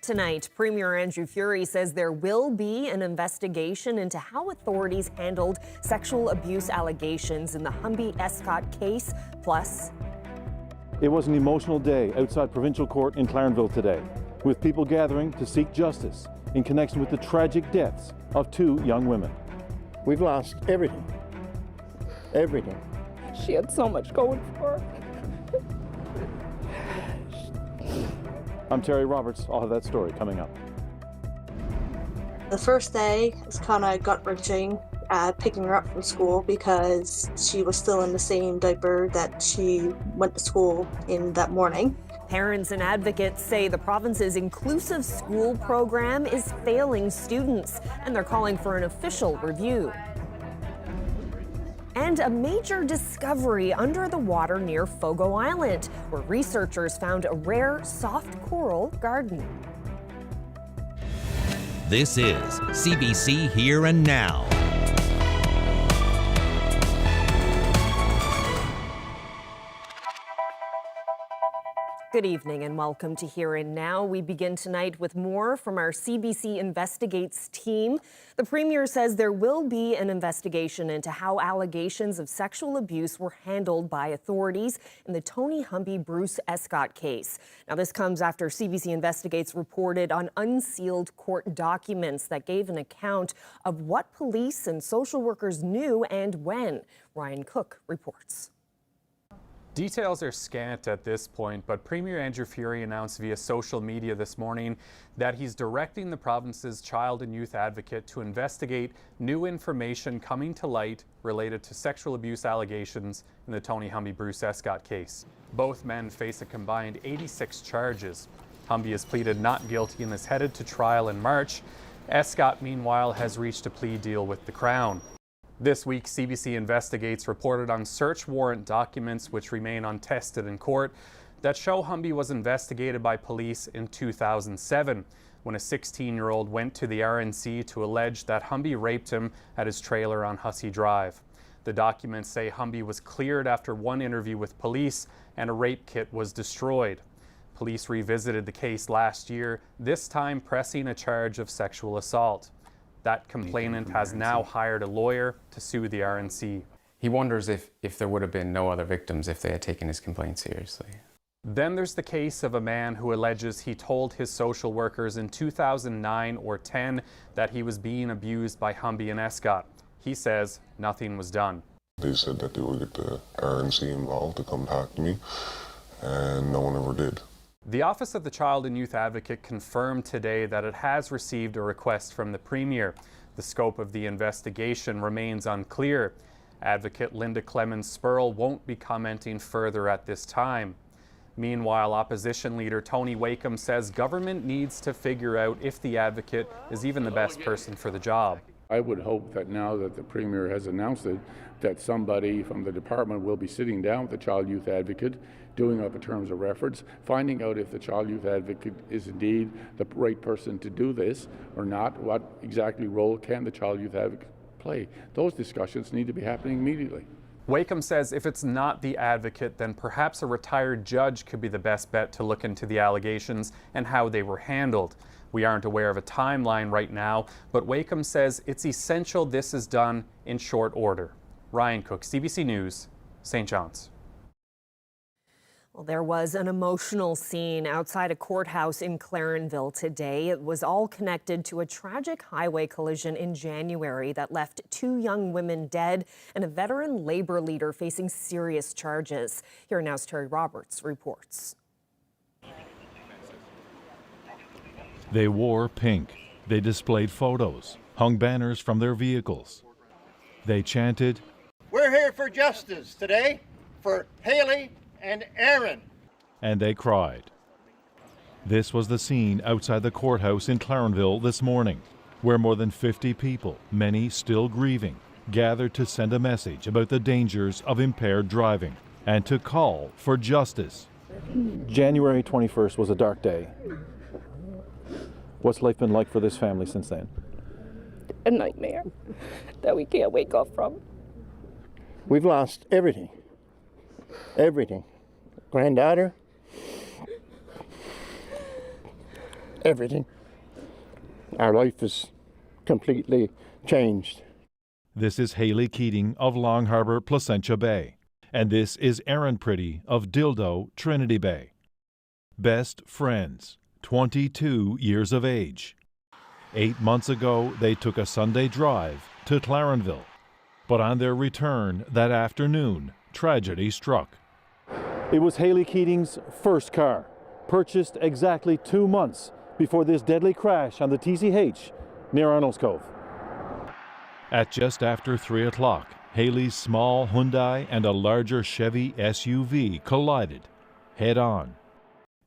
Tonight, Premier Andrew Furey says there will be an investigation into how authorities handled sexual abuse allegations in the Humby-Escott case. Plus, it was an emotional day outside Provincial Court in Clarenville today, with people gathering to seek justice in connection with the tragic deaths of two young women. We've lost everything. Everything. She had so much going for her. I'm Terry Roberts. I'll have that story coming up. The first day is kind of gut-wrenching, picking her up from school because she was still in the same diaper that she went to school in that morning. Parents and advocates say the province's inclusive school program is failing students, and they're calling for an official review. And a major discovery under the water near Fogo Island, where researchers found a rare soft coral garden. This is CBC Here and Now. Good evening and welcome to Here and Now. We begin tonight with more from our CBC Investigates team. The Premier says there will be an investigation into how allegations of sexual abuse were handled by authorities in the Tony Humby-Bruce Escott case. Now, this comes after CBC Investigates reported on unsealed court documents that gave an account of what police and social workers knew and when. Ryan Cook reports. Details are scant at this point, but Premier Andrew Furey announced via social media this morning that he's directing the province's child and youth advocate to investigate new information coming to light related to sexual abuse allegations in the Tony Humby-Bruce Escott case. Both men face a combined 86 charges. Humby has pleaded not guilty and is headed to trial in March. Escott, meanwhile, has reached a plea deal with the Crown. This week, CBC Investigates reported on search warrant documents which remain untested in court that show Humby was investigated by police in 2007 when a 16-year-old went to the RNC to allege that Humby raped him at his trailer on Hussey Drive. The documents say Humby was cleared after one interview with police and a rape kit was destroyed. Police revisited the case last year, this time pressing a charge of sexual assault. That complainant has now hired a lawyer to sue the RNC. He wonders if there would have been no other victims if they had taken his complaint seriously. Then there's the case of a man who alleges he told his social workers in 2009 or 10 that he was being abused by Humby and Escott. He says nothing was done. They said that they would get the RNC involved to come talk to me, and no one ever did. The Office of the Child and Youth Advocate confirmed today that it has received a request from the Premier. The scope of the investigation remains unclear. Advocate Linda Clemens-Spurl won't be commenting further at this time. Meanwhile, opposition leader Tony Wakeham says government needs to figure out if the advocate is even the best person for the job. I would hope that now that the Premier has announced it, that somebody from the department will be sitting down with the Child Youth Advocate, doing up a terms of reference, finding out if the Child Youth Advocate is indeed the right person to do this or not. What exactly role can the Child Youth Advocate play? Those discussions need to be happening immediately. Wakeham says if it's not the advocate, then perhaps a retired judge could be the best bet to look into the allegations and how they were handled. We aren't aware of a timeline right now, but Wakeham says it's essential this is done in short order. Ryan Cook, CBC News, St. John's. Well, there was an emotional scene outside a courthouse in Clarenville today. It was all connected to a tragic highway collision in January that left two young women dead and a veteran Labour leader facing serious charges. Here now's Terry Roberts reports. They wore pink. They displayed photos, hung banners from their vehicles. They chanted, We're here for justice today for Haley and Aaron. And they cried. This was the scene outside the courthouse in Clarenville this morning, where more than 50 people, many still grieving, gathered to send a message about the dangers of impaired driving and to call for justice. January 21st was a dark day. What's life been like for this family since then? A nightmare that we can't wake up from. We've lost everything. Everything. Granddaughter. everything. Our life is completely changed. This is Haley Keating of Long Harbour, Placentia Bay. And this is Erin Pretty of Dildo, Trinity Bay. Best friends, 22 years of age. 8 months ago, they took a Sunday drive to Clarenville. But on their return that afternoon, tragedy struck. It was Haley Keating's first car, purchased exactly 2 months before this deadly crash on the TCH near Arnold's Cove. At just after 3 o'clock, Haley's small Hyundai and a larger Chevy SUV collided, head-on.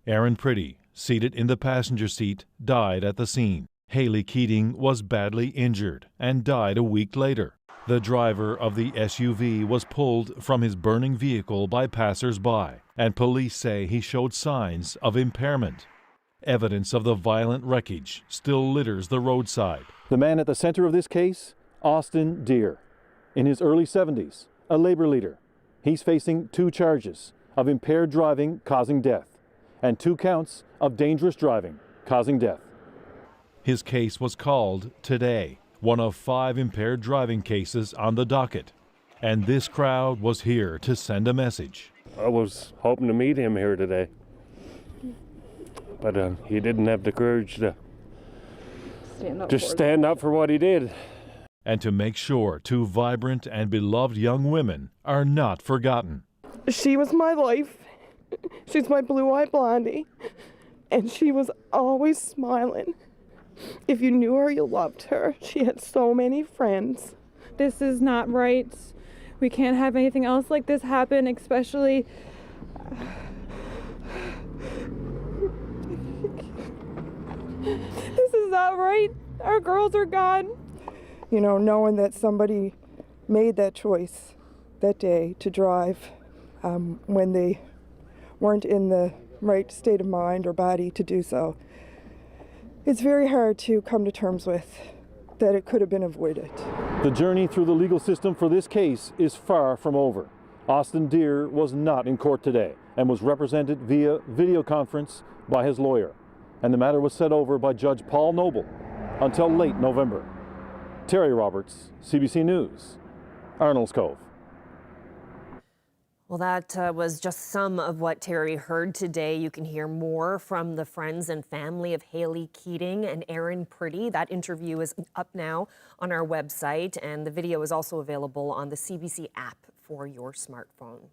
Erin Pretty, seated in the passenger seat, died at the scene. Haley Keating was badly injured and died a week later. The driver of the SUV was pulled from his burning vehicle by passers-by, and police say he showed signs of impairment. Evidence of the violent wreckage still litters the roadside. The man at the center of this case, Austin Deere, in his early 70s, a labor leader. He's facing 2 charges of impaired driving causing death and 2 counts of dangerous driving causing death. His case was called today, one of 5 impaired driving cases on the docket. And this crowd was here to send a message. I was hoping to meet him here today, but he didn't have the courage to stand up for what he did. And to make sure 2 vibrant and beloved young women are not forgotten. She was my life. She's my blue-eyed blondie. And she was always smiling. If you knew her, you loved her. She had so many friends. This is not right. We can't have anything else like this happen, especially... This is not right. Our girls are gone. You know, knowing that somebody made that choice that day to drive when they weren't in the right state of mind or body to do so, it's very hard to come to terms with that it could have been avoided. The journey through the legal system for this case is far from over. Austin Deere was not in court today and was represented via video conference by his lawyer. And the matter was set over by Judge Paul Noble until late November. Terry Roberts, CBC News, Arnold's Cove. Well, that was just some of what Terry heard today. You can hear more from the friends and family of Haley Keating and Erin Pretty. That interview is up now on our website, and the video is also available on the CBC app for your smartphone.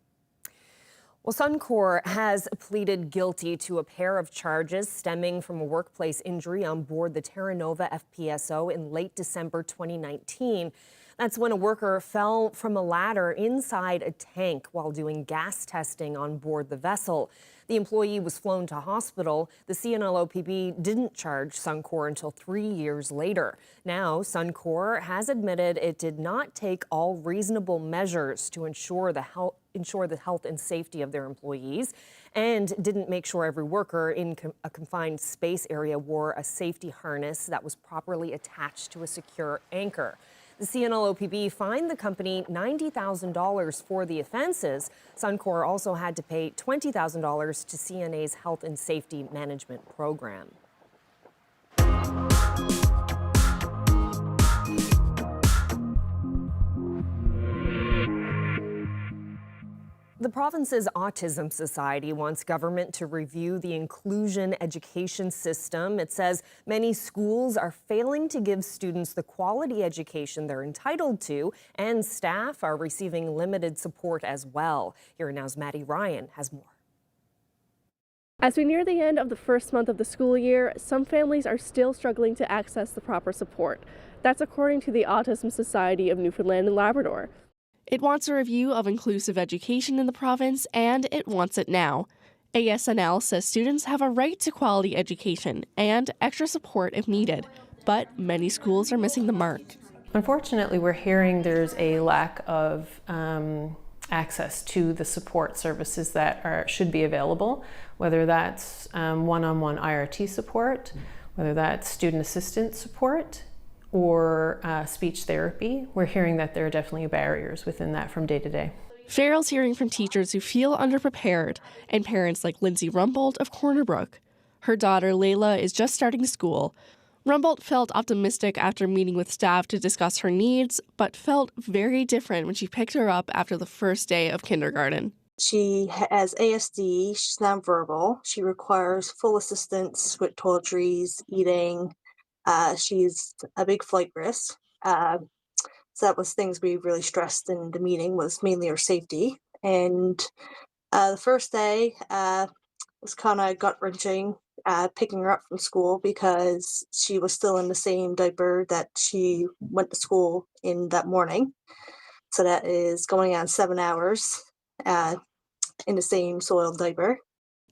Well, Suncor has pleaded guilty to a pair of charges stemming from a workplace injury on board the Terra Nova FPSO in late December 2019. That's when a worker fell from a ladder inside a tank while doing gas testing on board the vessel. The employee was flown to hospital. The CNLOPB didn't charge Suncor until 3 years later. Now, Suncor has admitted it did not take all reasonable measures to ensure the health and safety of their employees, and didn't make sure every worker in a confined space area wore a safety harness that was properly attached to a secure anchor. The CNLOPB fined the company $90,000 for the offenses. Suncor also had to pay $20,000 to CNA's Health and Safety Management Program. The province's Autism Society wants government to review the inclusion education system. It says many schools are failing to give students the quality education they're entitled to, and staff are receiving limited support as well. Here Now's Maddie Ryan has more. As we near the end of the first month of the school year, some families are still struggling to access the proper support. That's according to the Autism Society of Newfoundland and Labrador. It wants a review of inclusive education in the province, and it wants it now. ASNL says students have a right to quality education and extra support if needed, but many schools are missing the mark. Unfortunately, we're hearing there's a lack of access to the support services that should be available, whether that's one-on-one IRT support, whether that's student assistance support, or speech therapy. We're hearing that there are definitely barriers within that from day to day. Farrell's hearing from teachers who feel underprepared and parents like Lindsay Rumbold of Corner Brook. Her daughter, Layla, is just starting school. Rumbold felt optimistic after meeting with staff to discuss her needs, but felt very different when she picked her up after the first day of kindergarten. She has ASD, she's nonverbal. She requires full assistance with toiletries, eating. She's a big flight risk. So that was things we really stressed in the meeting, was mainly her safety. And the first day was kind of gut-wrenching, picking her up from school because she was still in the same diaper that she went to school in that morning. So that is going on 7 hours in the same soiled diaper.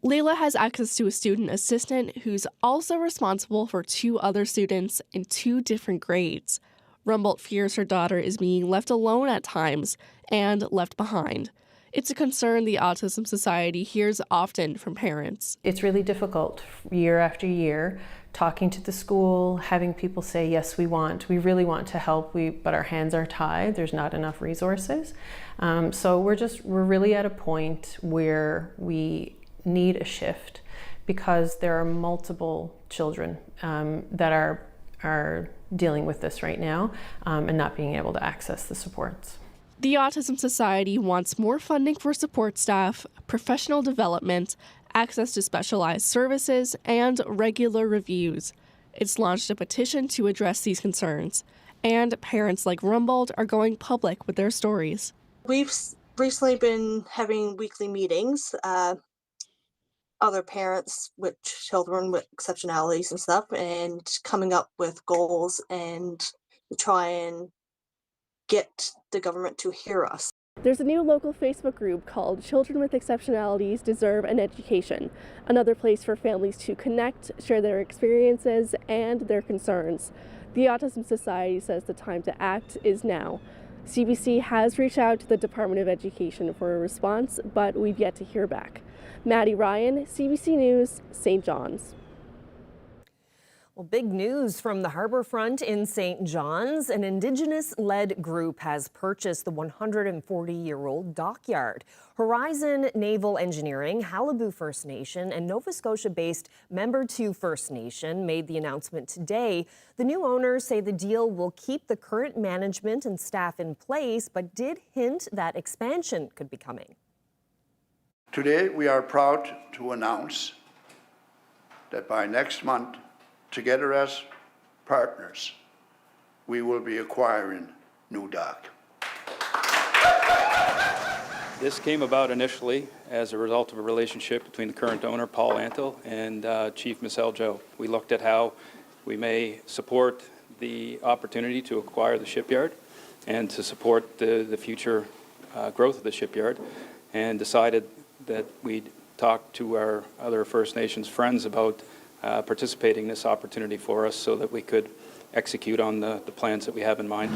Layla has access to a student assistant who's also responsible for 2 other students in 2 different grades. Rumbold fears her daughter is being left alone at times and left behind. It's a concern the Autism Society hears often from parents. It's really difficult year after year, talking to the school, having people say, yes, we really want to help, but our hands are tied, there's not enough resources. So we're really at a point where we need a shift because there are multiple children that are dealing with this right now and not being able to access the supports. The Autism Society wants more funding for support staff, professional development, access to specialized services, and regular reviews. It's launched a petition to address these concerns, and parents like Rumbold are going public with their stories. We've recently been having weekly meetings, other parents with children with exceptionalities and stuff, and coming up with goals and to try and get the government to hear us. There's a new local Facebook group called Children with Exceptionalities Deserve an Education, another place for families to connect, share their experiences and their concerns. The Autism Society says the time to act is now. CBC has reached out to the Department of Education for a response, but we've yet to hear back. Maddie Ryan, CBC News, St. John's. Well, big news from the harbourfront in St. John's. An Indigenous-led group has purchased the 140-year-old dockyard. Horizon Naval Engineering, Halibut First Nation, and Nova Scotia-based Member 2 First Nation made the announcement today. The new owners say the deal will keep the current management and staff in place, but did hint that expansion could be coming. Today, we are proud to announce that by next month, together as partners, we will be acquiring New Dock. This came about initially as a result of a relationship between the current owner, Paul Antle, and Chief Michelle Joe. We looked at how we may support the opportunity to acquire the shipyard and to support the future growth of the shipyard, and decided that we'd talk to our other First Nations friends about participating in this opportunity for us so that we could execute on the plans that we have in mind.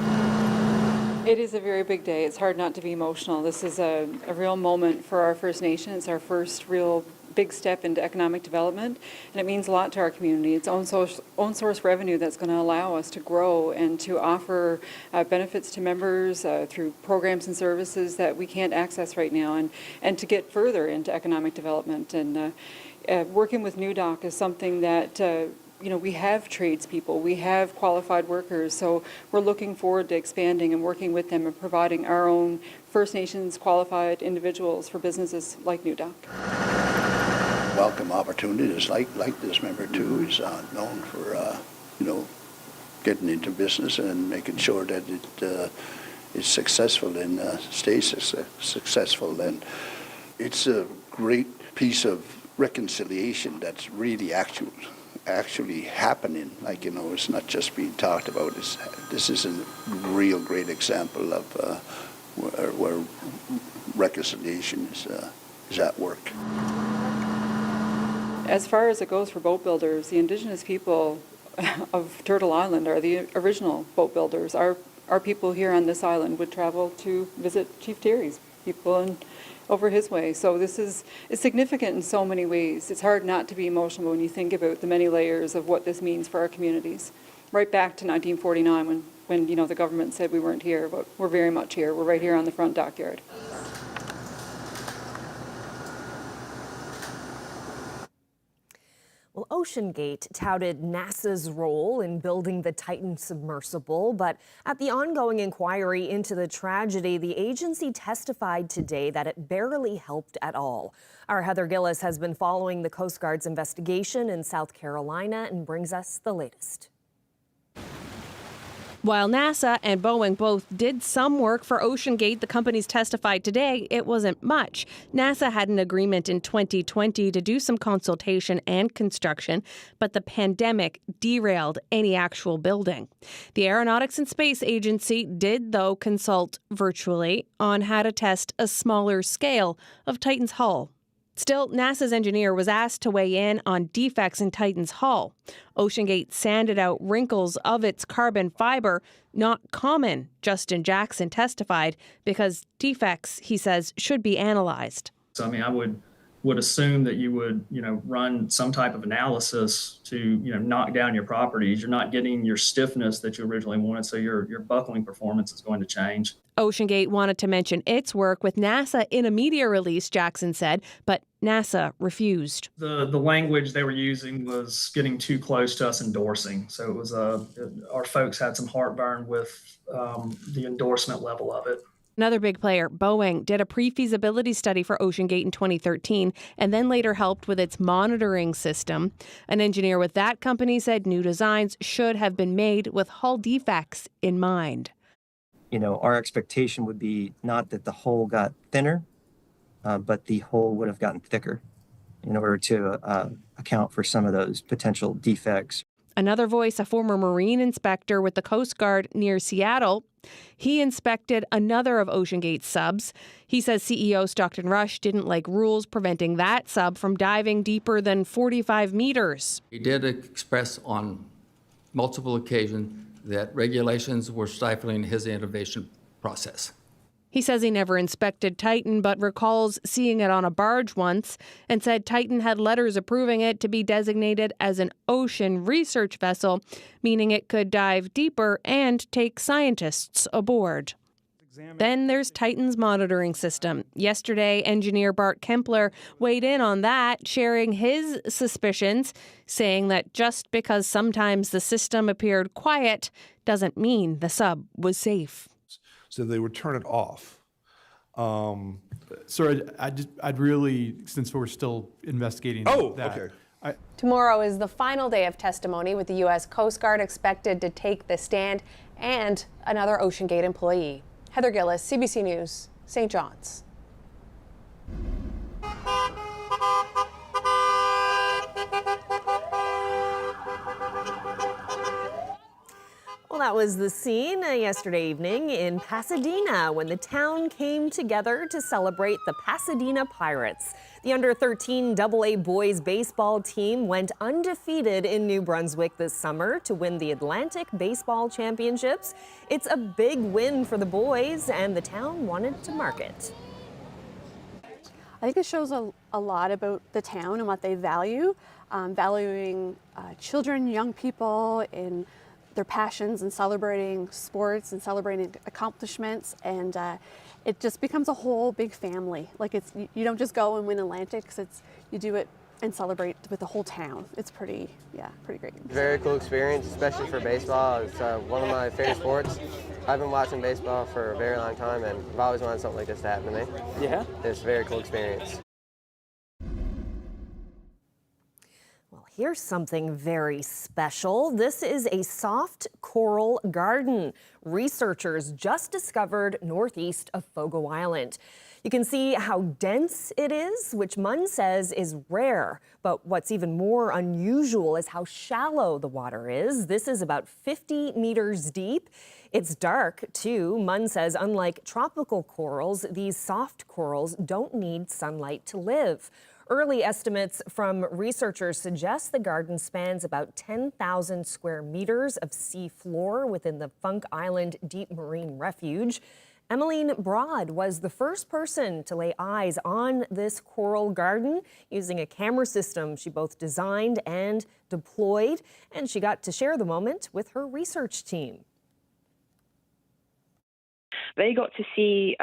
It is a very big day. It's hard not to be emotional. This is a real moment for our First Nation. It's our first real big step into economic development, and it means a lot to our community. It's own source revenue that's going to allow us to grow and to offer benefits to members through programs and services that we can't access right now, and to get further into economic development. And working with New Dock is something that we have tradespeople, we have qualified workers, so we're looking forward to expanding and working with them and providing our own First Nations qualified individuals for businesses like New Dock. Welcome opportunities like this. Member 2 is known for getting into business and making sure that it is successful and stays successful. And it's a great piece of reconciliation that's really actually happening. It's not just being talked about. This is a real great example of where reconciliation is at work. As far as it goes for boat builders, the Indigenous people of Turtle Island are the original boat builders. Our people here on this island would travel to visit Chief Terry's people over his way. So it's significant in so many ways. It's hard not to be emotional when you think about the many layers of what this means for our communities. Right back to 1949 when the government said we weren't here, but we're very much here. We're right here on the front dockyard. Well, OceanGate touted NASA's role in building the Titan submersible, but at the ongoing inquiry into the tragedy, the agency testified today that it barely helped at all. Our Heather Gillis has been following the Coast Guard's investigation in South Carolina and brings us the latest. While NASA and Boeing both did some work for OceanGate, the companies testified today it wasn't much. NASA had an agreement in 2020 to do some consultation and construction, but the pandemic derailed any actual building. The Aeronautics and Space Agency did, though, consult virtually on how to test a smaller scale of Titan's hull. Still, NASA's engineer was asked to weigh in on defects in Titan's hull. OceanGate sanded out wrinkles of its carbon fiber, not common, Justin Jackson testified, because defects, he says, should be analyzed. So, I mean, I would assume that you would, run some type of analysis to, knock down your properties. You're not getting your stiffness that you originally wanted, so your buckling performance is going to change. OceanGate wanted to mention its work with NASA in a media release, Jackson said, but NASA refused. The language they were using was getting too close to us endorsing. So it was our folks had some heartburn with the endorsement level of it. Another big player, Boeing, did a pre-feasibility study for OceanGate in 2013 and then later helped with its monitoring system. An engineer with that company said new designs should have been made with hull defects in mind. Our expectation would be not that the hull got thinner, but the hull would have gotten thicker in order to account for some of those potential defects. Another voice, a former Marine inspector with the Coast Guard near Seattle. He inspected another of OceanGate's subs. He says CEO Stockton Rush didn't like rules preventing that sub from diving deeper than 45 meters. He did express on multiple occasions that regulations were stifling his innovation process. He says he never inspected Titan, but recalls seeing it on a barge once and said Titan had letters approving it to be designated as an ocean research vessel, meaning it could dive deeper and take scientists aboard. Then there's Titan's monitoring system. Yesterday, engineer Bart Kempler weighed in on that, sharing his suspicions, saying that just because sometimes the system appeared quiet doesn't mean the sub was safe. So they would turn it off. Sir, I'd really, since we're still investigating that. Okay. Tomorrow is the final day of testimony, with the U.S. Coast Guard expected to take the stand and another OceanGate employee. Heather Gillis, CBC News, St. John's. Well, that was the scene yesterday evening in Pasadena when the town came together to celebrate the Pasadena Pirates. The under-13 AA boys baseball team went undefeated in New Brunswick this summer to win the Atlantic Baseball Championships. It's a big win for the boys, and the town wanted to mark it. I think it shows a lot about the town and what they value, valuing children, young people in their passions and celebrating sports and celebrating accomplishments, and it just becomes a whole big family. Like you don't just go and win Atlantics, you do it and celebrate with the whole town. It's pretty great. Very cool experience, especially for baseball. It's one of my favorite sports. I've been watching baseball for a very long time, and I've always wanted something like this to happen to me. Yeah? It's a very cool experience. Here's something very special. This is a soft coral garden researchers just discovered northeast of Fogo Island. You can see how dense it is, which Munn says is rare. But what's even more unusual is how shallow the water is. This is about 50 meters deep. It's dark, too. Munn says unlike tropical corals, these soft corals don't need sunlight to live. Early estimates from researchers suggest the garden spans about 10,000 square meters of sea floor within the Funk Island Deep Marine Refuge. Helene Broad was the first person to lay eyes on this coral garden using a camera system she both designed and deployed, and she got to share the moment with her research team. They got to see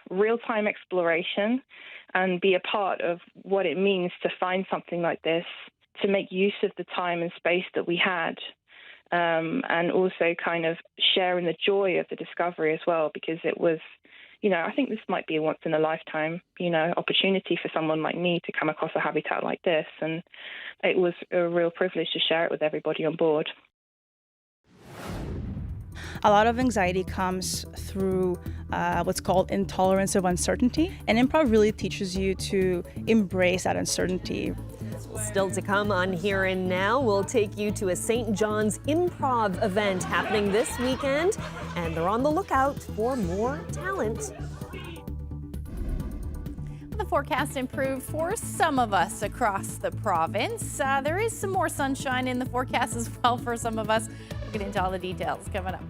real-time exploration and be a part of what it means to find something like this to make use of the time and space that we had, and also kind of sharing the joy of the discovery as well, because it was, I think this might be a once in a lifetime, opportunity for someone like me to come across a habitat like this. And it was a real privilege to share it with everybody on board. A lot of anxiety comes through what's called intolerance of uncertainty. And improv really teaches you to embrace that uncertainty. Still to come on Here and Now, we'll take you to a St. John's improv event happening this weekend, and they're on the lookout for more talent. The forecast improved for some of us across the province. There is some more sunshine in the forecast as well for some of us. We'll get into all the details coming up.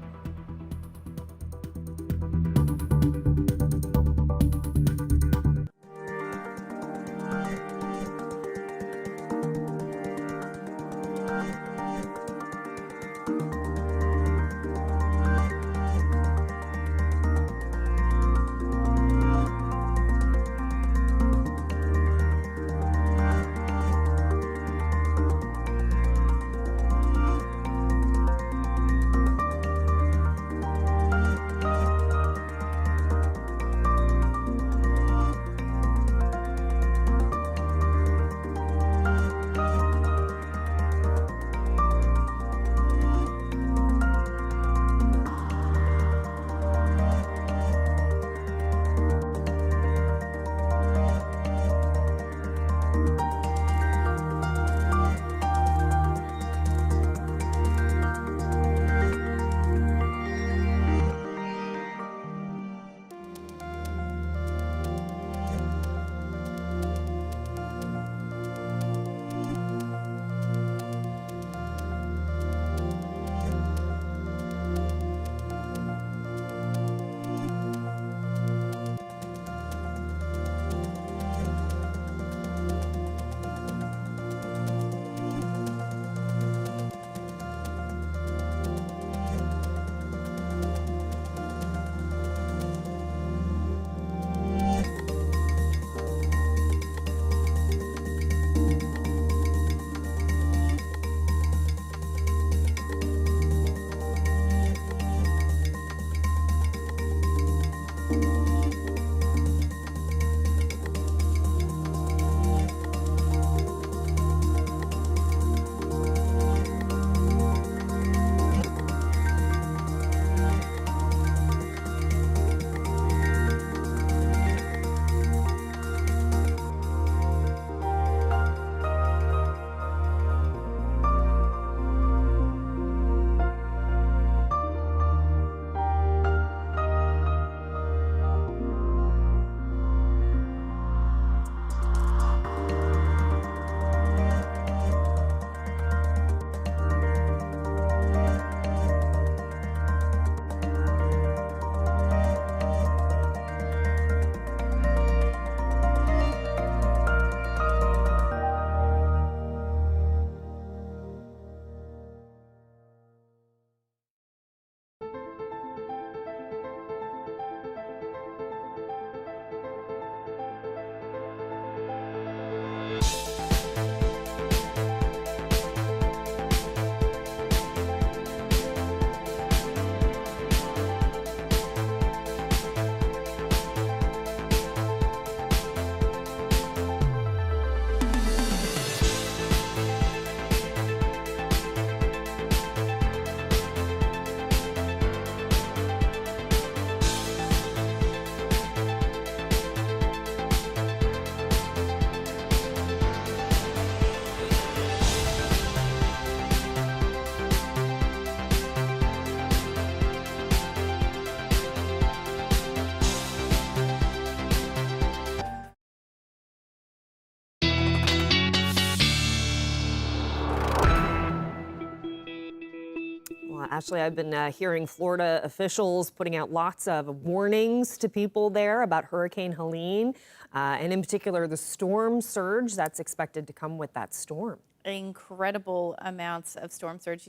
Ashley, I've been hearing Florida officials putting out lots of warnings to people there about Hurricane Helene, and in particular the storm surge that's expected to come with that storm. incredible amounts of storm surge.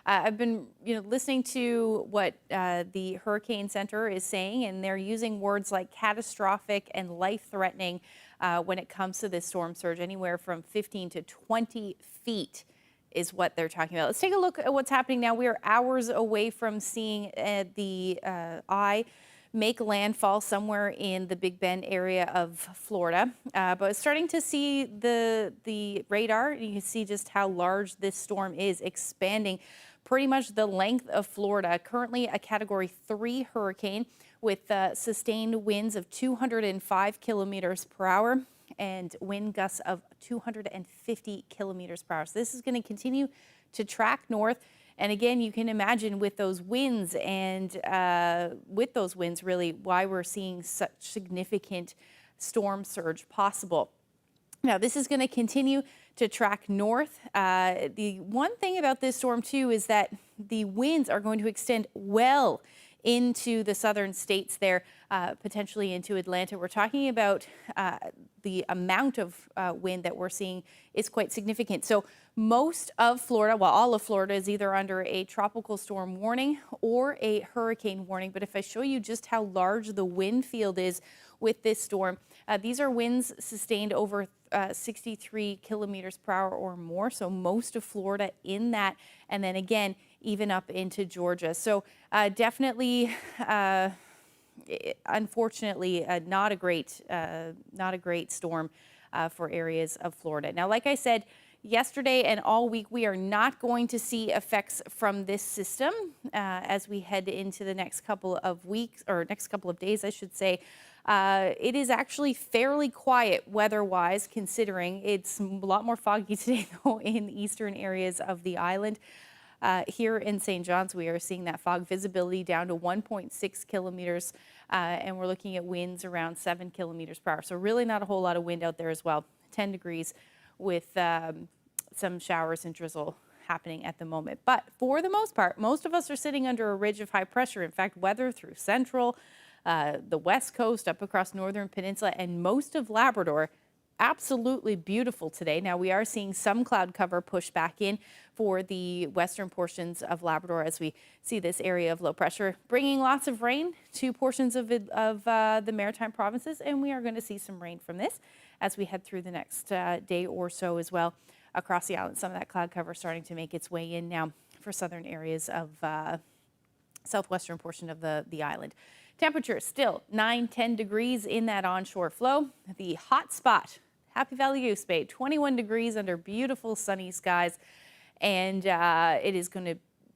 I've been listening to what the Hurricane Center is saying, and they're using words like catastrophic and life-threatening when it comes to this storm surge. Anywhere from 15 to 20 feet is what they're talking about. Let's take a look at what's happening now. We are hours away from seeing the eye make landfall somewhere in the Big Bend area of Florida. But starting to see the radar, you can see just how large this storm is, expanding pretty much the length of Florida. Currently a Category 3 hurricane with sustained winds of 205 kilometers per hour and wind gusts of 250 kilometers per hour. So this is going to continue to track north. And again, you can imagine with those winds and really why we're seeing such significant storm surge possible. Now, this is going to continue to track north. The one thing about this storm, too, is that the winds are going to extend well into the southern states there, potentially into Atlanta. We're talking about the amount of wind that we're seeing is quite significant. So most of Florida, well, all of Florida is either under a tropical storm warning or a hurricane warning. But if I show you just how large the wind field is with this storm, these are winds sustained over 63 kilometers per hour or more. So most of Florida in that, and then again, even up into Georgia. So definitely, unfortunately, not a great storm for areas of Florida. Now, like I said, yesterday and all week, we are not going to see effects from this system as we head into the next couple of weeks, or next couple of days, I should say. It is actually fairly quiet weather-wise, considering it's a lot more foggy today, though, in the eastern areas of the island. Here in St. John's, we are seeing that fog visibility down to 1.6 kilometers, and we're looking at winds around 7 kilometers per hour. So really not a whole lot of wind out there as well. 10 degrees with some showers and drizzle happening at the moment. But for the most part, most of us are sitting under a ridge of high pressure. In fact, weather through central, the west coast, up across northern peninsula, and most of Labrador, absolutely beautiful today. Now, we are seeing some cloud cover push back in for the western portions of Labrador as we see this area of low pressure bringing lots of rain to portions of the maritime provinces, and we are going to see some rain from this as we head through the next day or so as well across the island. Some of that cloud cover starting to make its way in now for southern areas of southwestern portion of the island. Temperature still 9-10 degrees in that onshore flow. The hot spot, Happy Valley Goose Bay, 21 degrees under beautiful sunny skies. And it is going to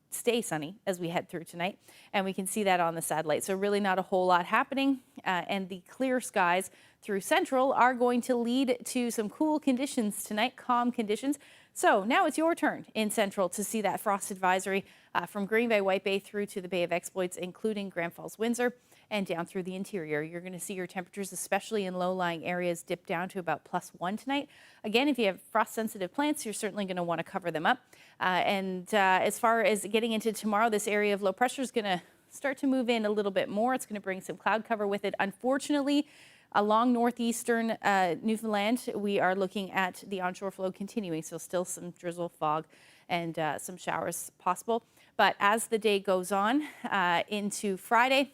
stay sunny as we head through tonight. And we can see that on the satellite. So really not a whole lot happening. And the clear skies through central are going to lead to some cool conditions tonight, calm conditions. So now it's your turn in central to see that frost advisory from Green Bay, White Bay through to the Bay of Exploits, including Grand Falls, Windsor, and down through the interior. You're going to see your temperatures, especially in low-lying areas, dip down to about +1 tonight. Again, if you have frost-sensitive plants, you're certainly going to want to cover them up. As far as getting into tomorrow, this area of low pressure is going to start to move in a little bit more. It's going to bring some cloud cover with it. Unfortunately, along northeastern Newfoundland, we are looking at the onshore flow continuing, so still some drizzle, fog, and some showers possible. But as the day goes on into Friday,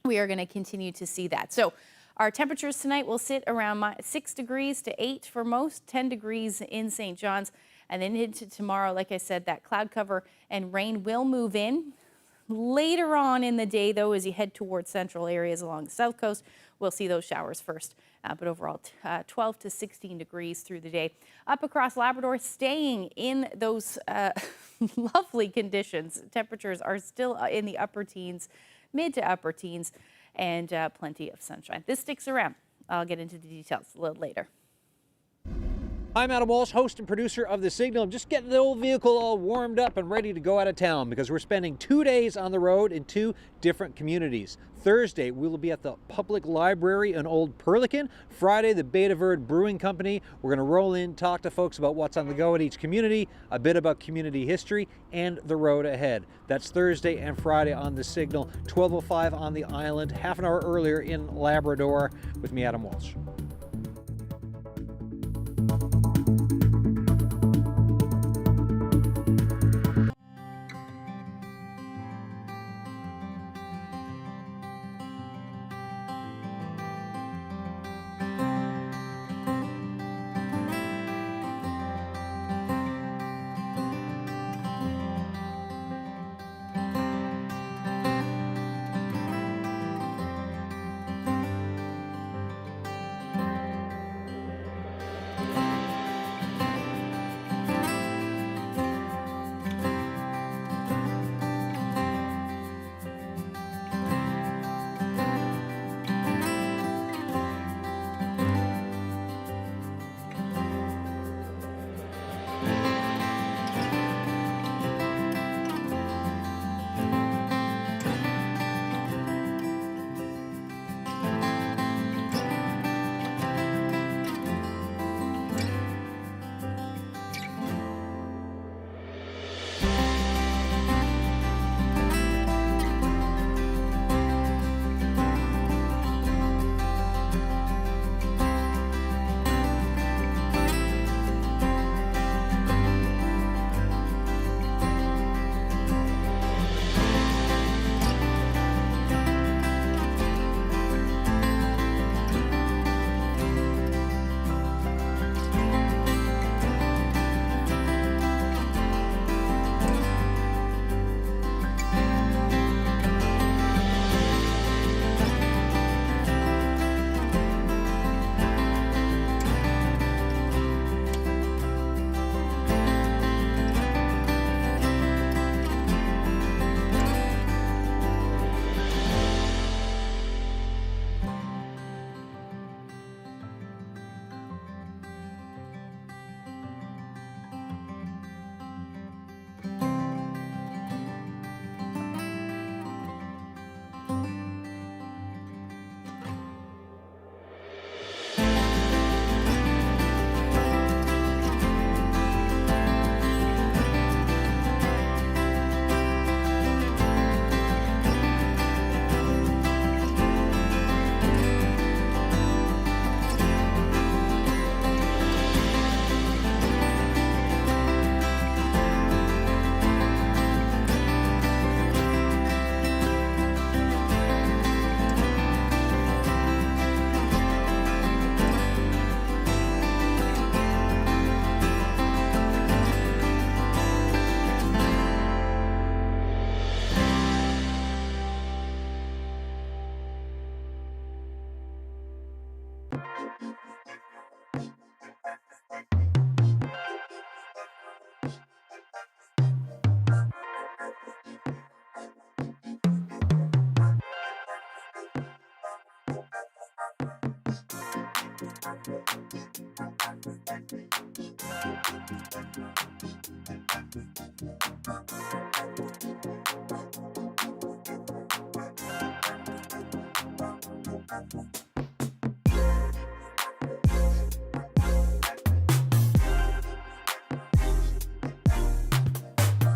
we are going to continue to see that. So our temperatures tonight will sit around 6 degrees to 8 for most, 10 degrees in St. John's. And then into tomorrow, like I said, that cloud cover and rain will move in. Later on in the day, though, as you head towards central areas along the south coast, we'll see those showers first. But overall, 12 to 16 degrees through the day. Up across Labrador, staying in those lovely conditions. Temperatures are still in the upper teens, mid to upper teens, and plenty of sunshine. This sticks around. I'll get into the details a little later. I'm Adam Walsh, host and producer of The Signal. I'm just getting the old vehicle all warmed up and ready to go out of town because we're spending 2 days on the road in 2 different communities. Thursday, we will be at the Public Library in Old Perlican. Friday, the Beta Verde Brewing Company. We're going to roll in, talk to folks about what's on the go at each community, a bit about community history, and the road ahead. That's Thursday and Friday on The Signal, 12:05 on the island, half an hour earlier in Labrador, with me, Adam Walsh.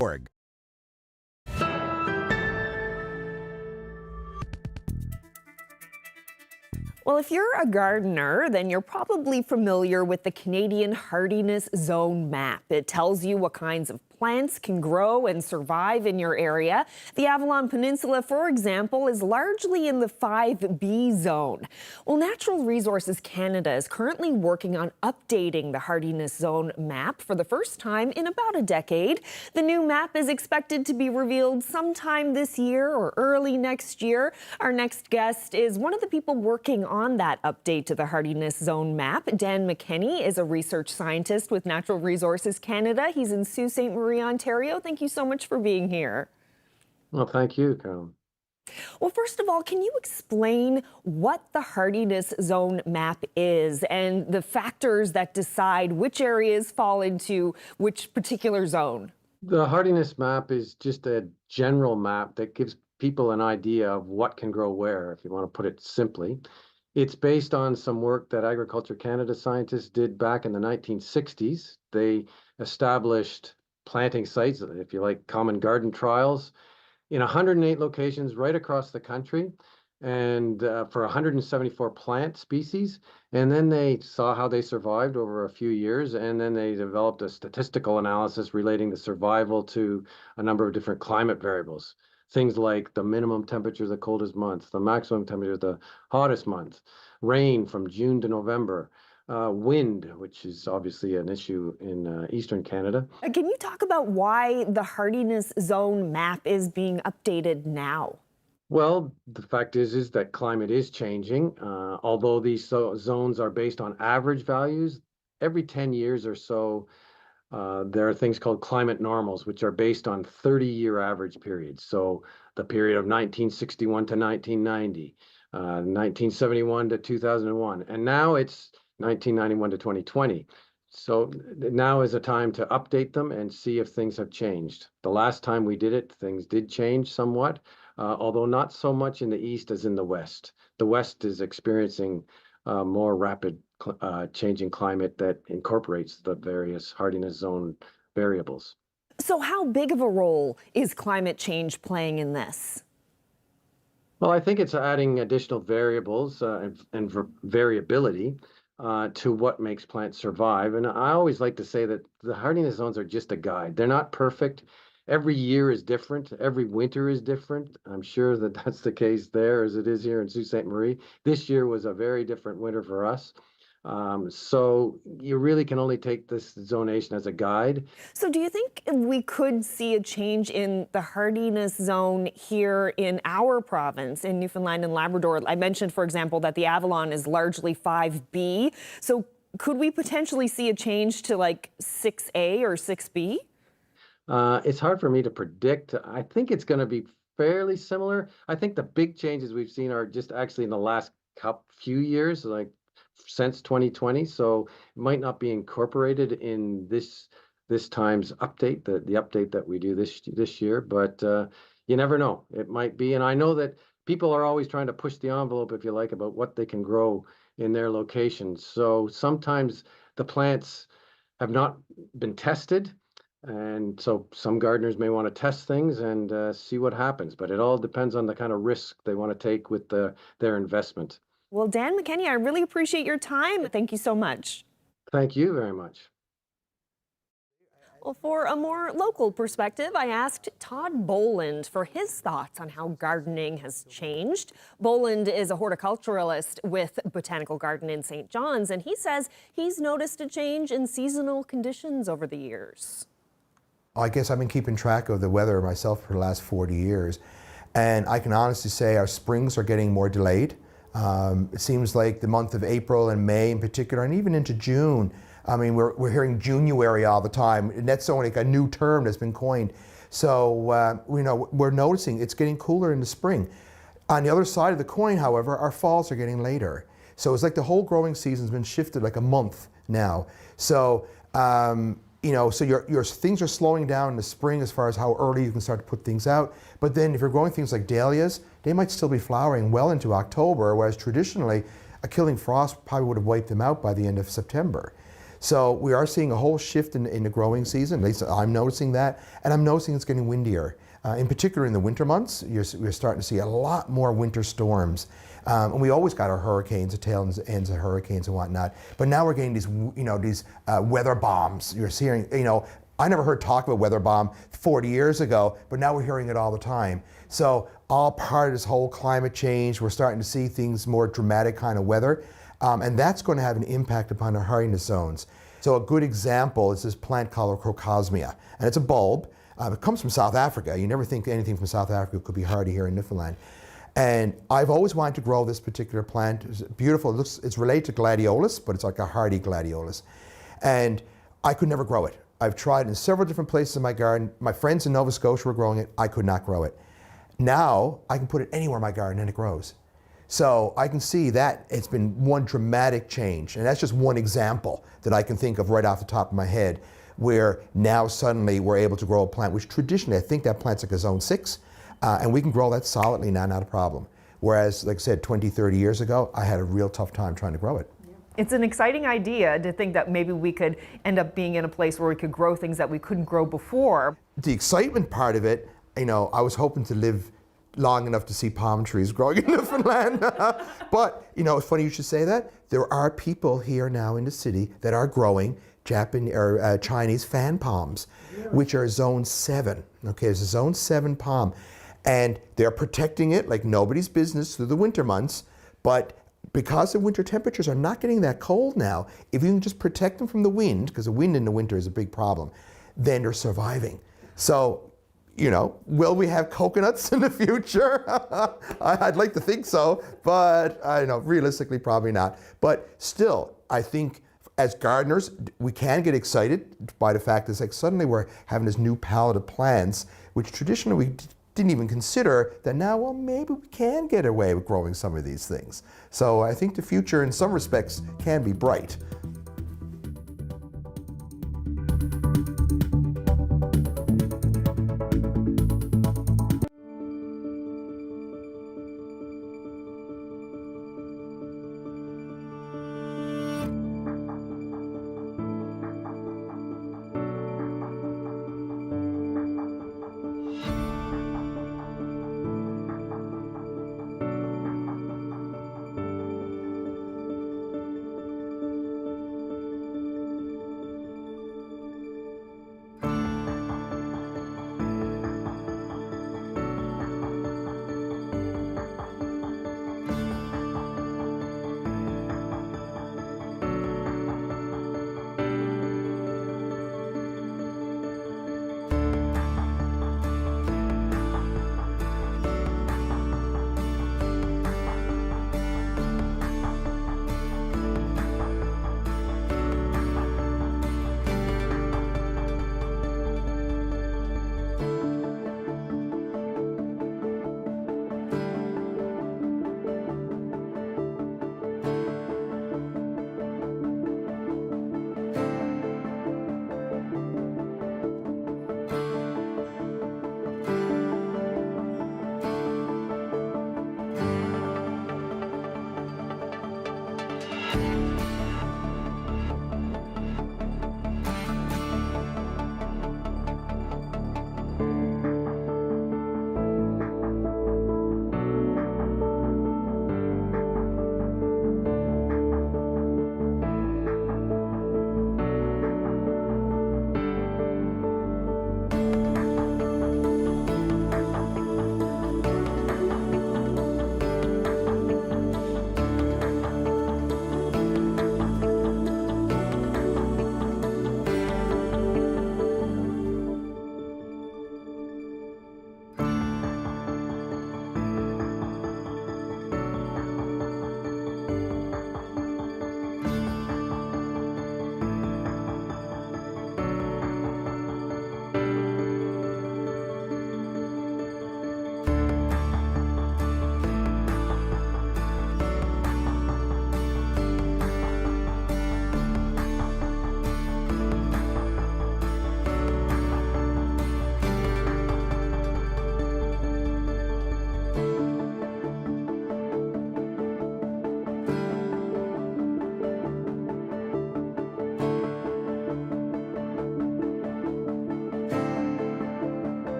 Org. Well, if you're a gardener, then you're probably familiar with the Canadian Hardiness Zone map. It tells you what kinds of plants can grow and survive in your area. The Avalon Peninsula, for example, is largely in the 5B zone. Well, Natural Resources Canada is currently working on updating the Hardiness Zone map for the first time in about a decade. The new map is expected to be revealed sometime this year or early next year. Our next guest is one of the people working on that update to the Hardiness Zone map. Dan McKenney is a research scientist with Natural Resources Canada. He's in Sault Ste. Marie, Ontario. Thank you so much for being here. Well, thank you, Carolyn. Well, first of all, can you explain what the Hardiness Zone map is and the factors that decide which areas fall into which particular zone? The Hardiness map is just a general map that gives people an idea of what can grow where, if you want to put it simply. It's based on some work that Agriculture Canada scientists did back in the 1960s. They established planting sites, if you like, common garden trials, in 108 locations right across the country, and for 174 plant species. And then they saw how they survived over a few years, and then they developed a statistical analysis relating the survival to a number of different climate variables. Things like the minimum temperature of the coldest month, the maximum temperature of the hottest month, rain from June to November, wind, which is obviously an issue in Eastern Canada. Can you talk about why the Hardiness Zone map is being updated now? Well, the fact is that climate is changing. Although these zones are based on average values, every 10 years or so, there are things called climate normals, which are based on 30-year average periods. So the period of 1961 to 1990, 1971 to 2001, and now it's 1991 to 2020. So now is a time to update them and see if things have changed. The last time we did it, things did change somewhat, although not so much in the east as in the west. The west is experiencing more rapid changing climate that incorporates the various Hardiness Zone variables. So how big of a role is climate change playing in this? Well, I think it's adding additional variables and variability to what makes plants survive. And I always like to say that the Hardiness Zones are just a guide. They're not perfect. Every year is different. Every winter is different. I'm sure that that's the case there as it is here in Sault Ste. Marie. This year was a very different winter for us. So you really can only take this zonation as a guide. So do you think we could see a change in the Hardiness Zone here in our province, in Newfoundland and Labrador? I mentioned, for example, that the Avalon is largely 5B. So could we potentially see a change to like 6A or 6B? It's hard for me to predict. I think it's going to be fairly similar. I think the big changes we've seen are just actually in the last few years, like since 2020. So it might not be incorporated in this time's update, the update that we do this year. But you never know. It might be. And I know that people are always trying to push the envelope, if you like, about what they can grow in their locations. So sometimes the plants have not been tested. And so some gardeners may want to test things and see what happens, but it all depends on the kind of risk they want to take with their investment. Well, Dan McKenney, I really appreciate your time. Thank you so much. Thank you very much. Well, for a more local perspective, I asked Todd Boland for his thoughts on how gardening has changed. Boland is a horticulturalist with Botanical Garden in St. John's, and he says he's noticed a change in seasonal conditions over the years. I guess I've been keeping track of the weather myself for the last 40 years, and I can honestly say our springs are getting more delayed. It seems like the month of April and May in particular, and even into June, I mean, we're hearing January all the time, and that's only like a new term that's been coined. So, we're noticing it's getting cooler in the spring. On the other side of the coin, however, our falls are getting later. So it's like the whole growing season's been shifted like a month now. So, so your things are slowing down in the spring as far as how early you can start to put things out. But then if you're growing things like dahlias, they might still be flowering well into October, whereas traditionally a killing frost probably would have wiped them out by the end of September. So we are seeing a whole shift in the growing season. At least I'm noticing that, and I'm noticing it's getting windier. In particular, in the winter months, we're starting to see a lot more winter storms. And we always got our hurricanes, the tail ends of hurricanes and whatnot. But now we're getting these, these weather bombs. You're hearing, I never heard talk of a weather bomb 40 years ago, but now we're hearing it all the time. So all part of this whole climate change, we're starting to see things more dramatic kind of weather. And that's going to have an impact upon our hardiness zones. So a good example is this plant called crocosmia, and it's a bulb. It comes from South Africa. You never think anything from South Africa could be hardy here in Newfoundland. And I've always wanted to grow this particular plant. It's beautiful. It's related to gladiolus, but it's like a hardy gladiolus. And I could never grow it. I've tried in several different places in my garden. My friends in Nova Scotia were growing it. I could not grow it. Now I can put it anywhere in my garden and it grows. So I can see that it's been one dramatic change. And that's just one example that I can think of right off the top of my head, where now suddenly we're able to grow a plant, which traditionally I think that plant's like a zone 6, and we can grow that solidly now, not a problem. Whereas, like I said, 20, 30 years ago, I had a real tough time trying to grow it. It's an exciting idea to think that maybe we could end up being in a place where we could grow things that we couldn't grow before. The excitement part of it, I was hoping to live long enough to see palm trees growing in Newfoundland. But, it's funny you should say that. There are people here now in the city that are growing Japanese or Chinese fan palms, which are zone 7. Okay, it's a zone 7 palm. And they're protecting it like nobody's business through the winter months. But because the winter temperatures are not getting that cold now, if you can just protect them from the wind, because the wind in the winter is a big problem, then they're surviving. So, will we have coconuts in the future? I'd like to think so, but I know realistically probably not. But still, I think as gardeners, we can get excited by the fact that it's like suddenly we're having this new palette of plants, which traditionally we didn't even consider, that now, well, maybe we can get away with growing some of these things. So I think the future in some respects can be bright.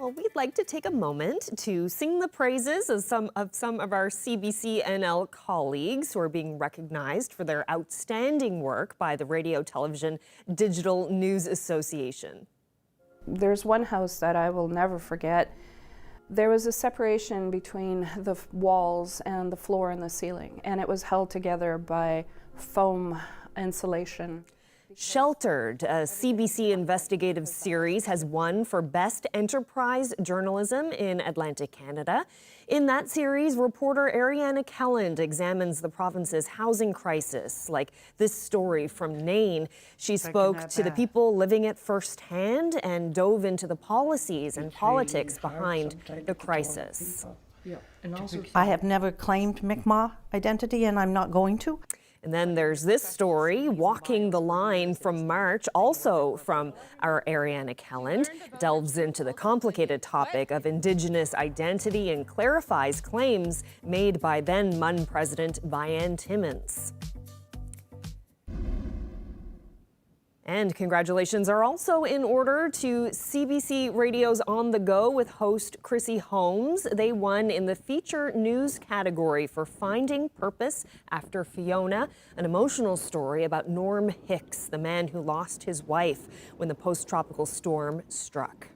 Well, we'd like to take a moment to sing the praises of some of our CBC NL colleagues who are being recognized for their outstanding work by the Radio Television Digital News Association. There's one house that I will never forget. There was a separation between the walls and the floor and the ceiling, and it was held together by foam insulation. Sheltered, a CBC investigative series, has won for Best Enterprise Journalism in Atlantic Canada. In that series, reporter Ariana Kelland examines the province's housing crisis, like this story from Nain. She spoke to the people living it firsthand and dove into the policies and politics behind the crisis. I have never claimed Mi'kmaq identity, and I'm not going to. And then there's this story, Walking the Line from March, also from our Ariana Kelland, delves into the complicated topic of Indigenous identity and clarifies claims made by then MUN President Vian Timmins. And congratulations are also in order to CBC Radio's On the Go with host Chrissy Holmes. They won in the feature news category for Finding Purpose After Fiona, an emotional story about Norm Hicks, the man who lost his wife when the post-tropical storm struck.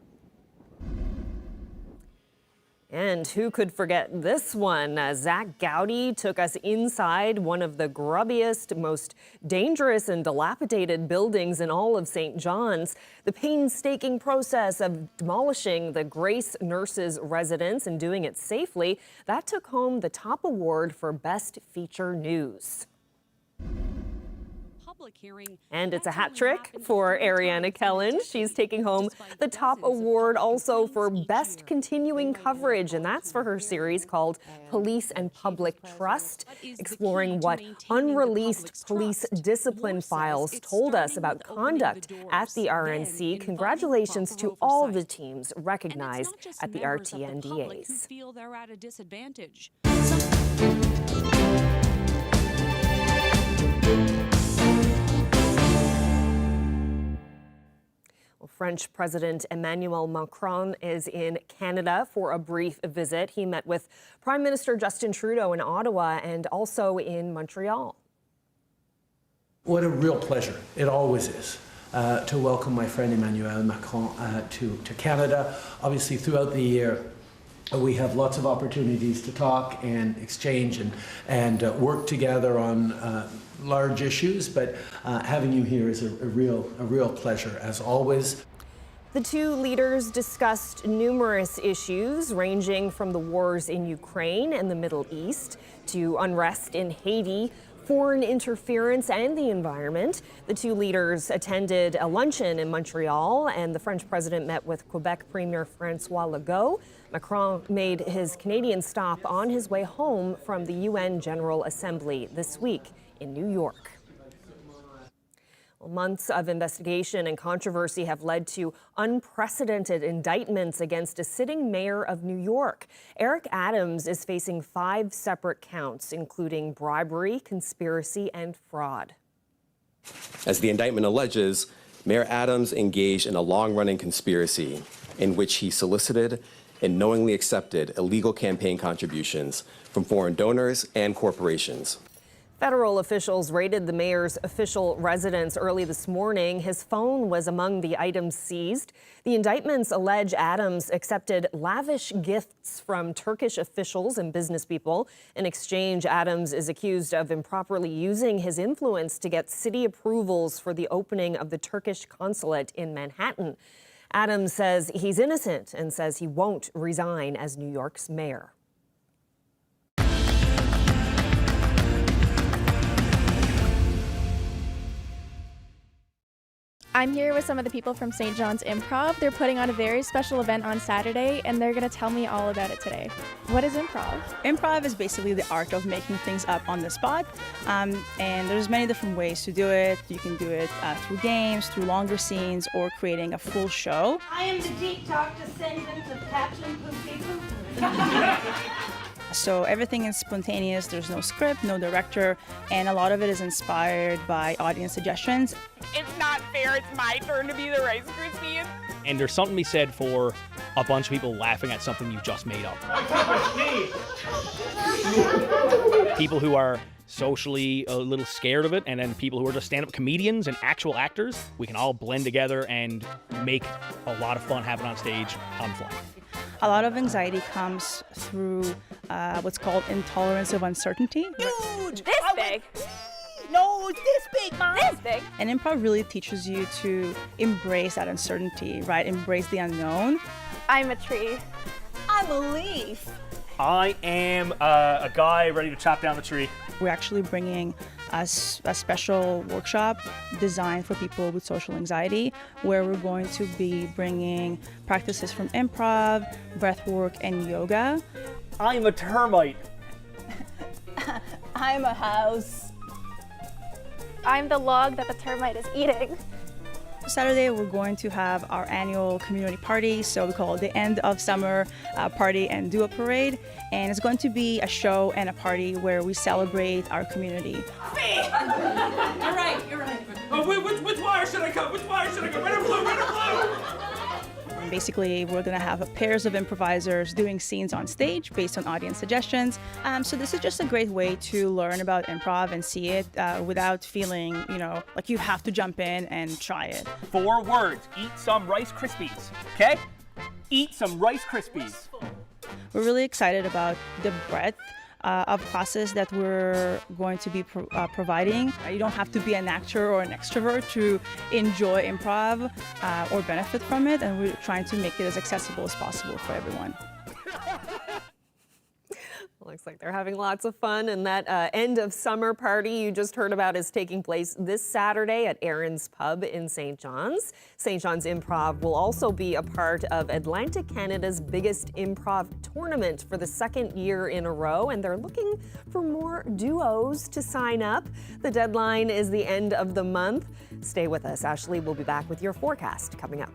And who could forget this one? Zach Gowdy took us inside one of the grubbiest, most dangerous and dilapidated buildings in all of St. John's. The painstaking process of demolishing the Grace Nurses residence and doing it safely, that took home the top award for Best Feature News. And it's a hat trick for Ariana Kelland. She's taking home the top award also for Best Continuing Coverage, and that's for her series called Police and Public Trust, exploring what unreleased police discipline files told us about conduct at the RNC. Congratulations to all the teams recognized at the RTNDAs. French President Emmanuel Macron is in Canada for a brief visit. He met with Prime Minister Justin Trudeau in Ottawa and also in Montreal. What a real pleasure, it always is, to welcome my friend Emmanuel Macron to Canada. Obviously, throughout the year, we have lots of opportunities to talk and exchange and work together on large issues, but having you here is a real pleasure, as always. The two leaders discussed numerous issues ranging from the wars in Ukraine and the Middle East to unrest in Haiti, foreign interference and the environment. The two leaders attended a luncheon in Montreal, and the French president met with Quebec Premier François Legault. Macron made his Canadian stop on his way home from the UN General Assembly this week in New York. Well, months of investigation and controversy have led to unprecedented indictments against a sitting mayor of New York. Eric Adams is facing 5 separate counts, including bribery, conspiracy, and fraud. As the indictment alleges, Mayor Adams engaged in a long-running conspiracy in which he solicited and knowingly accepted illegal campaign contributions from foreign donors and corporations. Federal officials raided the mayor's official residence early this morning. His phone was among the items seized. The indictments allege Adams accepted lavish gifts from Turkish officials and business people. In exchange, Adams is accused of improperly using his influence to get city approvals for the opening of the Turkish consulate in Manhattan. Adams says he's innocent and says he won't resign as New York's mayor. I'm here with some of the people from St. John's Improv. They're putting on a very special event on Saturday, and they're going to tell me all about it today. What is improv? Improv is basically the art of making things up on the spot, and there's many different ways to do it. You can do it through games, through longer scenes, or creating a full show. I am the deep talk descendant of Captain Poopy. So everything is spontaneous, there's no script, no director, and a lot of it is inspired by audience suggestions. It's not fair, it's my turn to be the Rice Krispian. And there's something to be said for a bunch of people laughing at something you just made up. People who are socially a little scared of it, and then people who are just stand-up comedians and actual actors, we can all blend together and make a lot of fun happen on stage on the fly. A lot of anxiety comes through what's called intolerance of uncertainty. Huge! This big? No, it's this big, Mom! This big? And improv really teaches you to embrace that uncertainty, right? Embrace the unknown. I'm a tree. I'm a leaf. I am a guy ready to chop down the tree. We're actually bringing a special workshop designed for people with social anxiety, where we're going to be bringing practices from improv, breathwork, and yoga. I'm a termite. I'm a house. I'm the log that the termite is eating. Saturday, we're going to have our annual community party, so we call it the end of summer party and do a parade. And it's going to be a show and a party where we celebrate our community. You're right, you're right. Oh, which wire should I cut? Which wire should I cut? Red or blue? Red or blue? And basically, we're going to have pairs of improvisers doing scenes on stage based on audience suggestions. So this is just a great way to learn about improv and see it without feeling, like you have to jump in and try it. 4 words. Eat some Rice Krispies. Okay? Eat some Rice Krispies. We're really excited about the breadth of classes that we're going to be providing. You don't have to be an actor or an extrovert to enjoy improv or benefit from it, and we're trying to make it as accessible as possible for everyone. Looks like they're having lots of fun, and that end of summer party you just heard about is taking place this Saturday at Aaron's Pub in St. John's. St. John's Improv will also be a part of Atlantic Canada's biggest improv tournament for the 2nd year in a row, and they're looking for more duos to sign up. The deadline is the end of the month. Stay with us. Ashley will be back with your forecast coming up.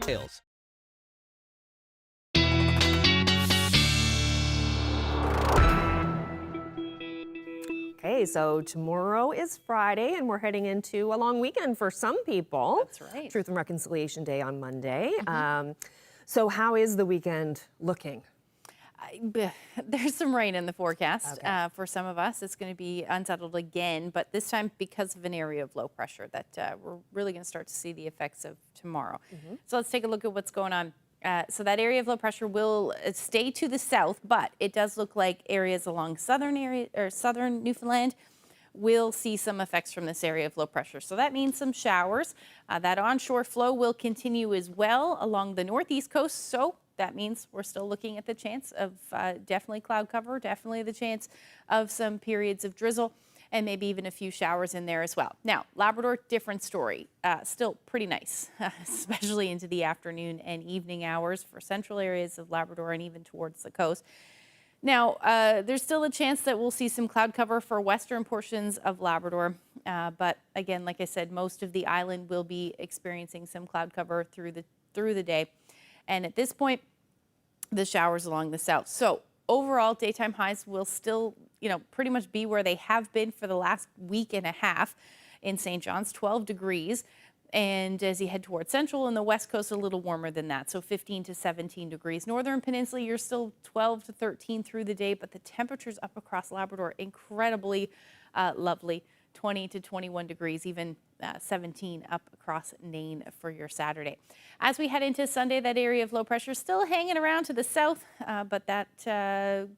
details. Okay, so tomorrow is Friday, and we're heading into a long weekend for some people. That's right. Truth and Reconciliation Day on Monday. So how is the weekend looking? There's some rain in the forecast. For some of us. It's going to be unsettled again, but this time because of an area of low pressure that we're really going to start to see the effects of tomorrow. So let's take a look at what's going on. So that area of low pressure will stay to the south, but it does look like areas along southern Newfoundland will see some effects from this area of low pressure. So that means some showers. That onshore flow will continue as well along the northeast coast. So that means we're still looking at the chance of definitely cloud cover, definitely the chance of some periods of drizzle, and maybe even a few showers in there as well. Now, Labrador, different story. Still pretty nice, especially into the afternoon and evening hours for central areas of Labrador and even towards the coast. Now, there's still a chance that we'll see some cloud cover for western portions of Labrador. But again, like I said, most of the island will be experiencing some cloud cover through the day. And at this point, the showers along the south. So overall, daytime highs will still, pretty much be where they have been for the last week and a half in St. John's, 12 degrees. And as you head towards central and the west coast, a little warmer than that, so 15 to 17 degrees. Northern Peninsula, you're still 12 to 13 through the day, but the temperatures up across Labrador, incredibly lovely, 20 to 21 degrees, even 17 up across Nain for your Saturday. As we head into Sunday, that area of low pressure still hanging around to the south, but that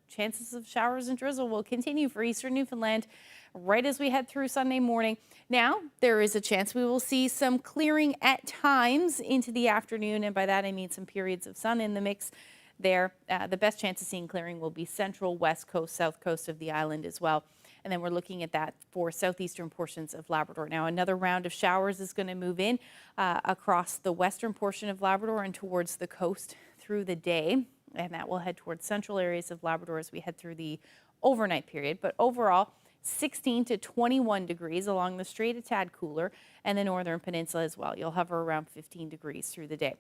chances of showers and drizzle will continue for eastern Newfoundland right as we head through Sunday morning. Now, there is a chance we will see some clearing at times into the afternoon, and by that I mean some periods of sun in the mix there. The best chance of seeing clearing will be central, west coast, south coast of the island as well. And then we're looking at that for southeastern portions of Labrador. Now, another round of showers is going to move in across the western portion of Labrador and towards the coast through the day. And that will head towards central areas of Labrador as we head through the overnight period. But overall, 16 to 21 degrees along the strait, a tad cooler, and the northern peninsula as well. You'll hover around 15 degrees through the day.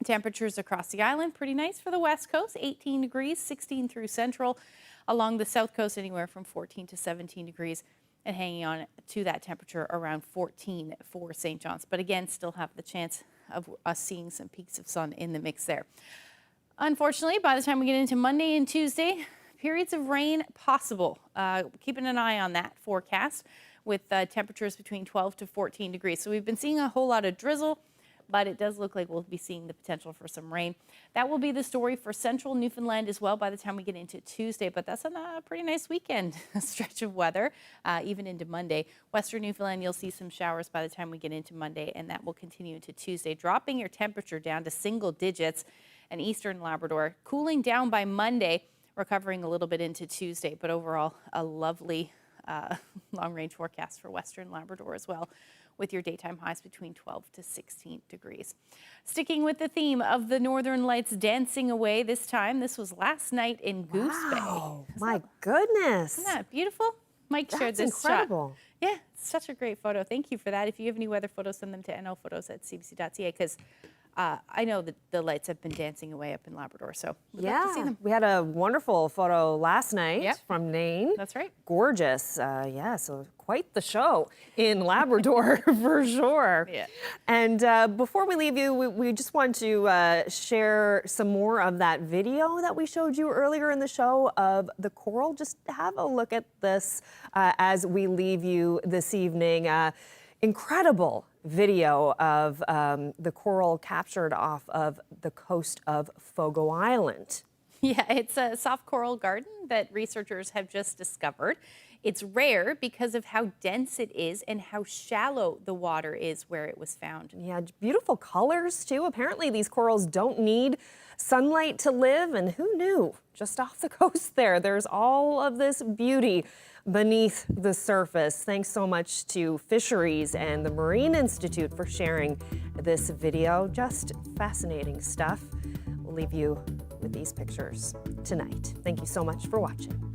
Temperatures across the island, pretty nice for the west coast, 18 degrees, 16 through central. Along the south coast, anywhere from 14 to 17 degrees, and hanging on to that temperature around 14 for St. John's. But again, still have the chance of us seeing some peaks of sun in the mix there. Unfortunately, by the time we get into Monday and Tuesday, periods of rain possible. Keeping an eye on that forecast with temperatures between 12 to 14 degrees. So we've been seeing a whole lot of drizzle, but it does look like we'll be seeing the potential for some rain. That will be the story for central Newfoundland as well by the time we get into Tuesday, but that's a pretty nice weekend stretch of weather, even into Monday. Western Newfoundland, you'll see some showers by the time we get into Monday, and that will continue into Tuesday, dropping your temperature down to single digits. And eastern Labrador cooling down by Monday, recovering a little bit into Tuesday, but overall a lovely long-range forecast for western Labrador as well, with your daytime highs between 12 to 16 degrees. Sticking with the theme of the Northern Lights dancing away this time, this was last night in Goose Bay. Wow, my goodness. Isn't that beautiful? Mike shared this incredible. shot. Yeah, it's such a great photo. Thank you for that. If you have any weather photos, send them to nlphotos@cbc.ca, because I know that the lights have been dancing away up in Labrador, so we'd love to see them. We had a wonderful photo last night from Nain. That's right. Gorgeous. So quite the show in Labrador for sure. Yeah. And before we leave you, we just want to share some more of that video that we showed you earlier in the show of the coral. Just have a look at this as we leave you this evening. Incredible video of the coral captured off of the coast of Fogo Island. Yeah, it's a soft coral garden that researchers have just discovered. It's rare because of how dense it is and how shallow the water is where it was found. Yeah, beautiful colors too. Apparently these corals don't need sunlight to live, and who knew? Just off the coast there's all of this beauty beneath the surface. Thanks so much to Fisheries and the Marine Institute for sharing this video. Just fascinating stuff. We'll leave you with these pictures tonight. Thank you so much for watching.